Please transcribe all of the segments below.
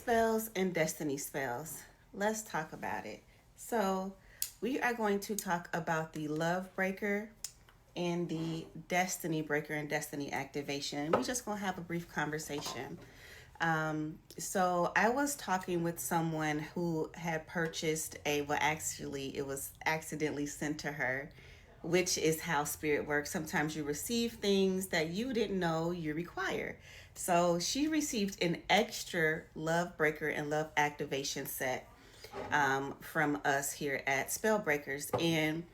spells and destiny spells. Let's talk about it. So, we are going to talk about the love breaker and the destiny breaker and destiny activation. We're just going to have a brief conversation. So, I was talking with someone who had purchased well, actually, it was accidentally sent to her, which is how spirit works. Sometimes you receive things that you didn't know you require. So she received an extra love breaker and love activation set from us here at Spellbreakers. And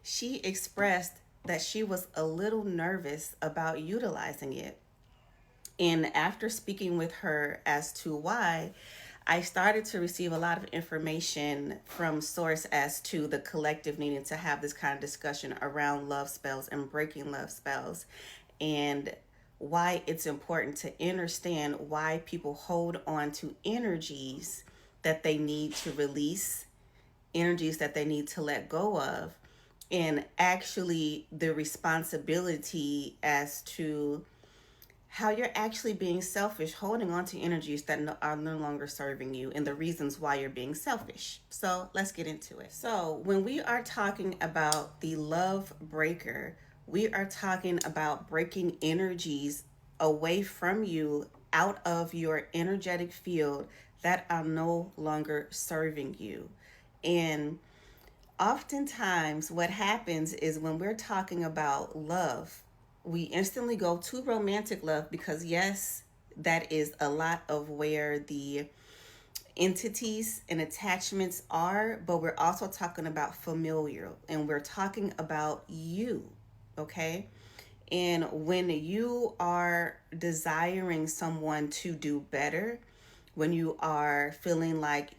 she expressed that she was a little nervous about utilizing it. And after speaking with her as to why, I started to receive a lot of information from source as to the collective needing to have this kind of discussion around love spells and breaking love spells, and why it's important to understand why people hold on to energies that they need to release, energies that they need to let go of, and actually the responsibility as to how you're actually being selfish, holding on to energies that are no longer serving you, and the reasons why you're being selfish. So let's get into it. So, when we are talking about the love breaker, we are talking about breaking energies away from you, out of your energetic field that are no longer serving you. And oftentimes, what happens is when we're talking about love, we instantly go to romantic love because, yes, that is a lot of where the entities and attachments are, but we're also talking about familial and we're talking about you, okay? And when you are desiring someone to do better, when you are feeling like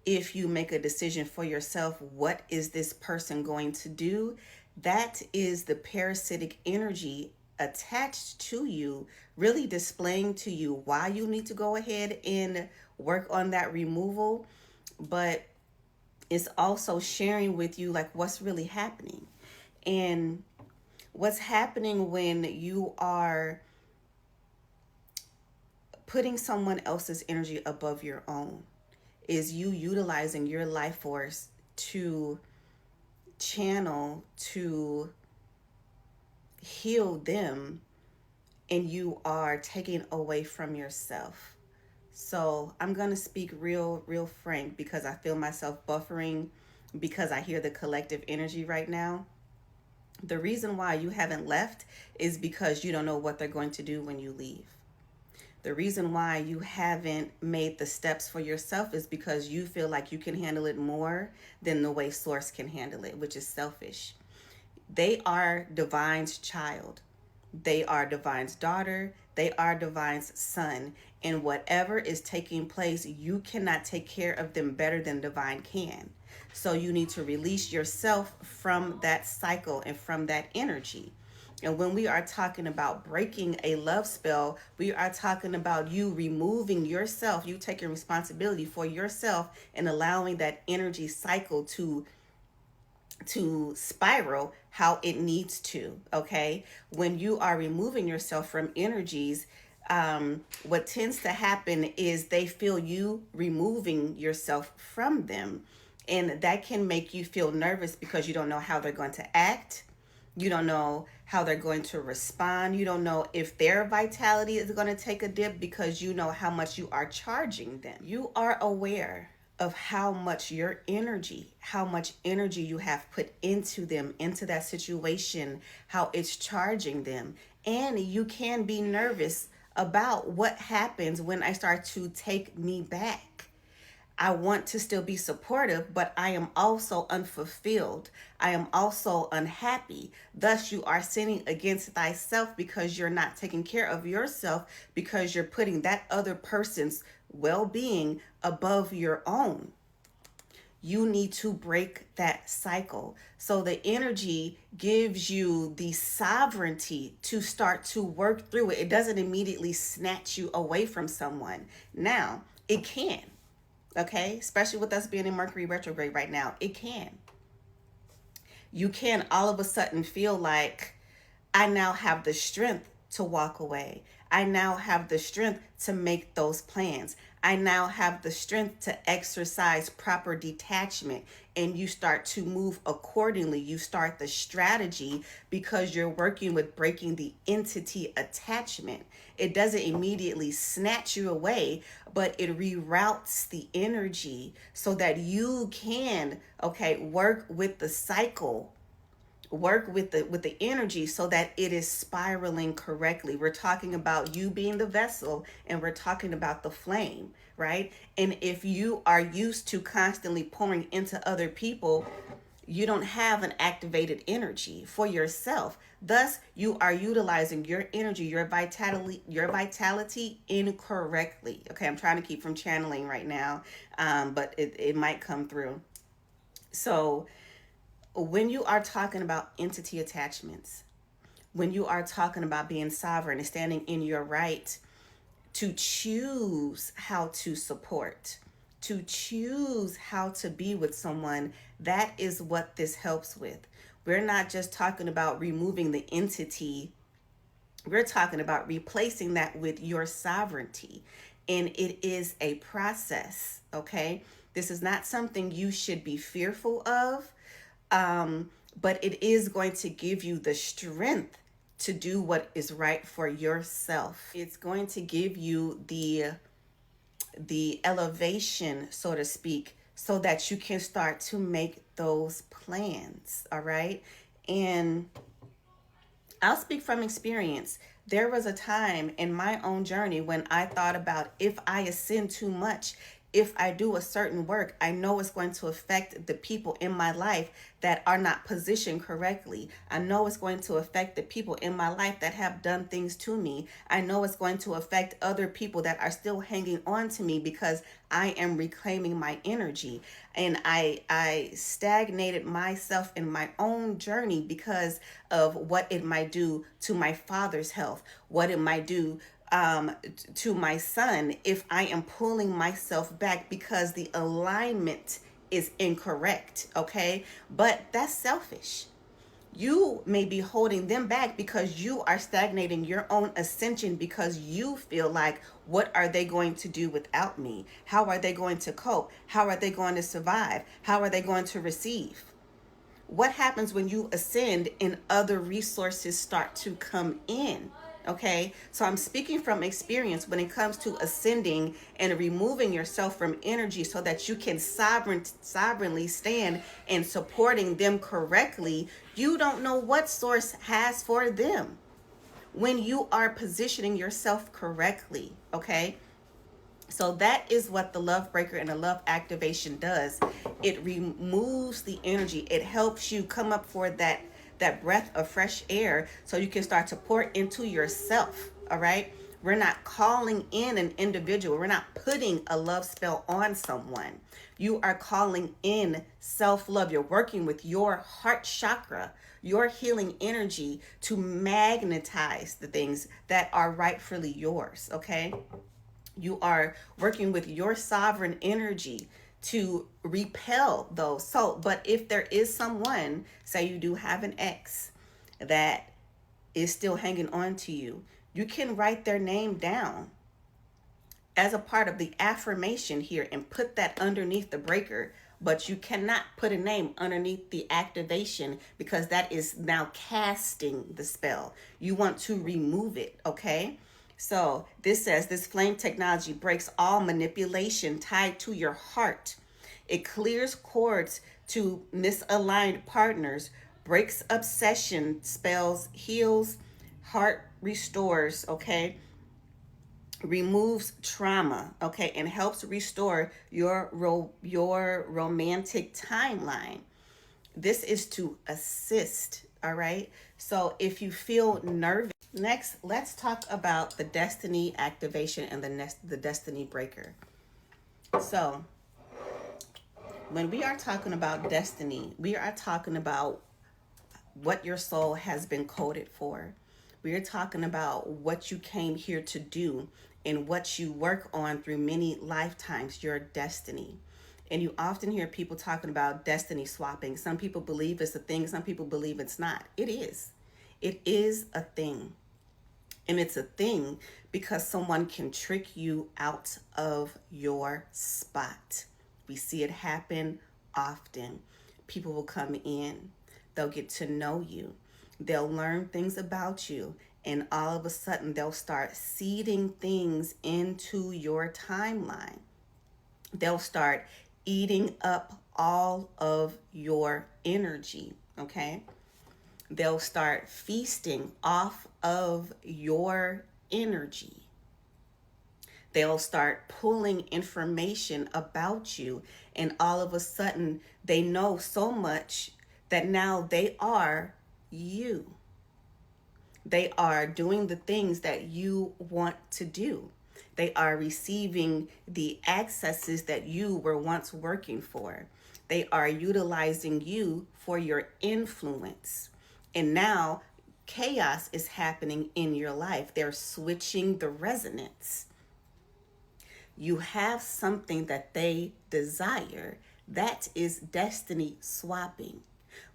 if you make a decision for yourself, what is this person going to do? That is the parasitic energy attached to you, really displaying to you why you need to go ahead and work on that removal. But it's also sharing with you like what's really happening. And what's happening when you are putting someone else's energy above your own is you utilizing your life force to channel, to heal them, and you are taking away from yourself. So I'm going to speak real frank because I feel myself buffering because I hear the collective energy right now. The reason why you haven't left is because you don't know what they're going to do when you leave. The reason why you haven't made the steps for yourself is because you feel like you can handle it more than the way source can handle it, which is selfish. They are divine's child. They are divine's daughter. They are divine's son. And whatever is taking place, you cannot take care of them better than divine can. So you need to release yourself from that cycle and from that energy. And when we are talking about breaking a love spell, we are talking about you removing yourself, you taking responsibility for yourself and allowing that energy cycle to spiral how it needs to. Okay, when you are removing yourself from energies, what tends to happen is they feel you removing yourself from them, and that can make you feel nervous because you don't know how they're going to act. You don't know how they're going to respond. You don't know if their vitality is going to take a dip because you know how much you are charging them. You are aware of how much your energy, how much energy you have put into them, into that situation, how it's charging them. And you can be nervous about what happens when I start to take me back. I want to still be supportive, but I am also unfulfilled. I am also unhappy. Thus, you are sinning against thyself because you're not taking care of yourself, because you're putting that other person's well being above your own. You need to break that cycle. So the energy gives you the sovereignty to start to work through it. It doesn't immediately snatch you away from someone. Now, it can. Okay, especially with us being in Mercury retrograde right now, it can. You can all of a sudden feel like I now have the strength to walk away. I now have the strength to make those plans. I now have the strength to exercise proper detachment, and you start to move accordingly. You start the strategy because you're working with breaking the entity attachment. It doesn't immediately snatch you away, but it reroutes the energy so that you can, okay, work with the cycle, work with the energy so that it is spiraling correctly. We're talking about you being the vessel, and we're talking about the flame, right? And if you are used to constantly pouring into other people, you don't have an activated energy for yourself. Thus, you are utilizing your energy, your vitality incorrectly. Okay, I'm trying to keep from channeling right now, but it might come through. So when you are talking about entity attachments, when you are talking about being sovereign and standing in your right to choose how to support, to choose how to be with someone, that is what this helps with. We're not just talking about removing the entity, we're talking about replacing that with your sovereignty. And it is a process, okay? This is not something you should be fearful of, but it is going to give you the strength to do what is right for yourself. It's going to give you the elevation, so to speak, so that you can start to make those plans, all right? And I'll speak from experience. There was a time in my own journey when I thought about, if I ascend too much, if I do a certain work, I know it's going to affect the people in my life that are not positioned correctly. I know it's going to affect the people in my life that have done things to me. I know it's going to affect other people that are still hanging on to me because I am reclaiming my energy. And I stagnated myself in my own journey because of what it might do to my father's health, what it might do to my son if I am pulling myself back because the alignment is incorrect, okay? But that's selfish. You may be holding them back because you are stagnating your own ascension because you feel like, what are they going to do without me? How are they going to cope? How are they going to survive? How are they going to receive? What happens when you ascend and other resources start to come in? Okay, so I'm speaking from experience when it comes to ascending and removing yourself from energy so that you can sovereignly stand and supporting them correctly. You don't know what source has for them when you are positioning yourself correctly. Okay, so that is what the love breaker and the love activation does. It removes the energy. It helps you come up for that breath of fresh air so you can start to pour into yourself. All right? We're not calling in an individual. We're not putting a love spell on someone. You are calling in self-love. You're working with your heart chakra, your healing energy to magnetize the things that are rightfully yours, okay? You are working with your sovereign energy to repel those. So, but if there is someone, say you do have an ex that is still hanging on to you, you can write their name down as a part of the affirmation here and put that underneath the breaker. But you cannot put a name underneath the activation because that is now casting the spell. You want to remove it, okay? So this says this flame technology breaks all manipulation tied to your heart. It clears cords to misaligned partners, breaks obsession spells, heals, heart restores, okay? Removes trauma, okay, and helps restore your romantic timeline. This is to assist, all right? So if you feel nervous, next let's talk about the destiny activation and the destiny breaker. So when we are talking about destiny, we are talking about what your soul has been coded for. We are talking about what you came here to do and what you work on through many lifetimes, your destiny. And you often hear people talking about destiny swapping. Some people believe it's a thing, some people believe it's not. It is. It is a thing. And it's a thing because someone can trick you out of your spot. We see it happen often. People will come in, they'll get to know you, they'll learn things about you, and all of a sudden they'll start seeding things into your timeline. They'll start eating up all of your energy, okay? They'll start feasting off of your energy. They'll start pulling information about you, and all of a sudden they know so much that now they are you. They are doing the things that you want to do. They are receiving the accesses that you were once working for. They are utilizing you for your influence. And now chaos is happening in your life. They're switching the resonance. You have something that they desire. That is destiny swapping.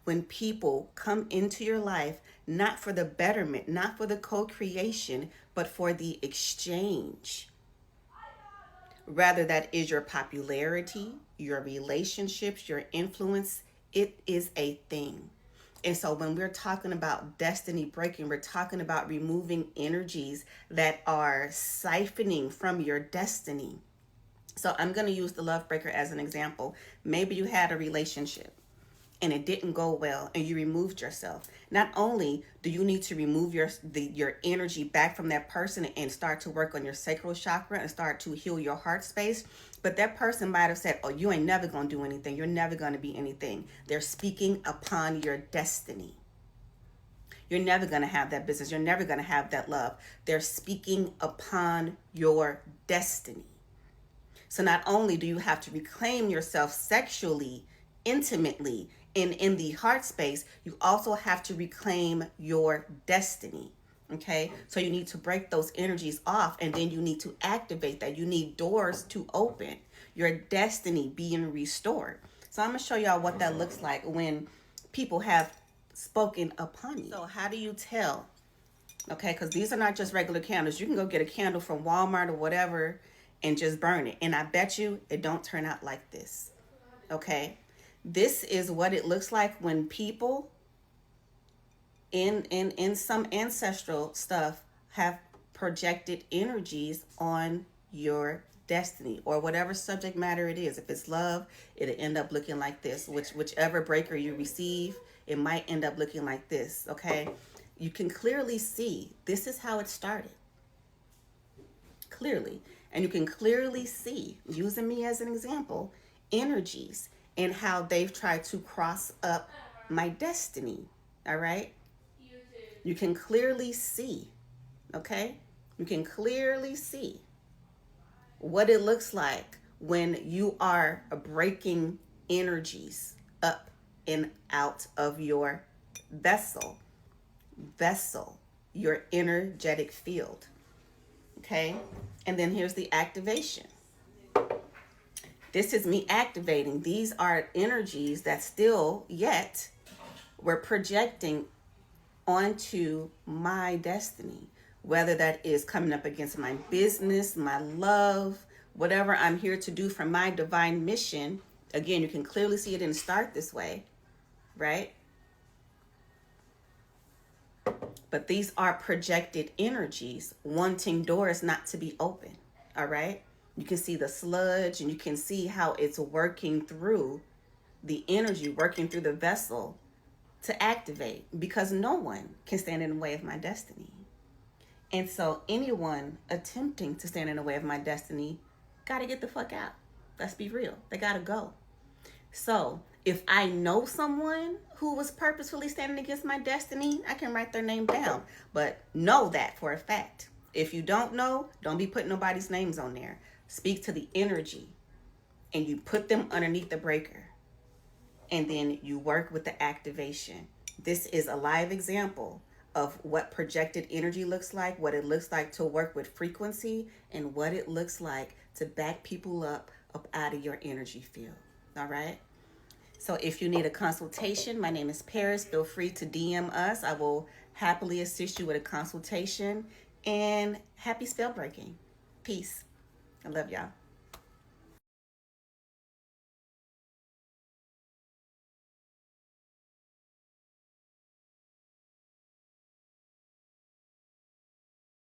When people come into your life, not for the betterment, not for the co-creation, but for the exchange. Rather, that is your popularity, your relationships, your influence. It is a thing. And so when we're talking about destiny breaking, we're talking about removing energies that are siphoning from your destiny. So I'm going to use the love breaker as an example. Maybe you had a relationship and it didn't go well and you removed yourself. Not only do you need to remove your energy back from that person and start to work on your sacral chakra and start to heal your heart space, but that person might have said, oh, you ain't never going to do anything. You're never going to be anything. They're speaking upon your destiny. You're never going to have that business. You're never going to have that love. They're speaking upon your destiny. So not only do you have to reclaim yourself sexually, intimately, in the heart space, you also have to reclaim your destiny. Okay, so you need to break those energies off, and then you need to activate that. You need doors to open, your destiny being restored. So I'm gonna show y'all what that looks like when people have spoken upon you. So how do you tell? Okay, because these are not just regular candles. You can go get a candle from Walmart or whatever and just burn it, and I bet you it don't turn out like this. Okay, this is what it looks like when people in some ancestral stuff have projected energies on your destiny or whatever subject matter it is. If it's love, it'll end up looking like this. Whichever breaker you receive, it might end up looking like this. Okay, you can clearly see this is how it started. Clearly. And you can clearly see, using me as an example, energies and how they've tried to cross up my destiny. All right? You can clearly see, okay? You can clearly see what it looks like when you are breaking energies up and out of your vessel, your energetic field, okay? And then here's the activation. This is me activating. These are energies that still yet we're projecting onto my destiny, whether that is coming up against my business, my love, whatever I'm here to do for my divine mission. Again, you can clearly see it didn't start this way, right? But these are projected energies wanting doors not to be open, all right? You can see the sludge and you can see how it's working through the energy, working through the vessel to activate, because no one can stand in the way of my destiny. And so anyone attempting to stand in the way of my destiny got to get the fuck out. Let's be real. They got to go. So if I know someone who was purposefully standing against my destiny, I can write their name down. But know that for a fact. If you don't know, don't be putting nobody's names on there. Speak to the energy and you put them underneath the breaker. And then you work with the activation. This is a live example of what projected energy looks like, what it looks like to work with frequency, and what it looks like to back people up out of your energy field. All right? So if you need a consultation, my name is Paris. Feel free to DM us. I will happily assist you with a consultation. And happy spell breaking. Peace. I love y'all.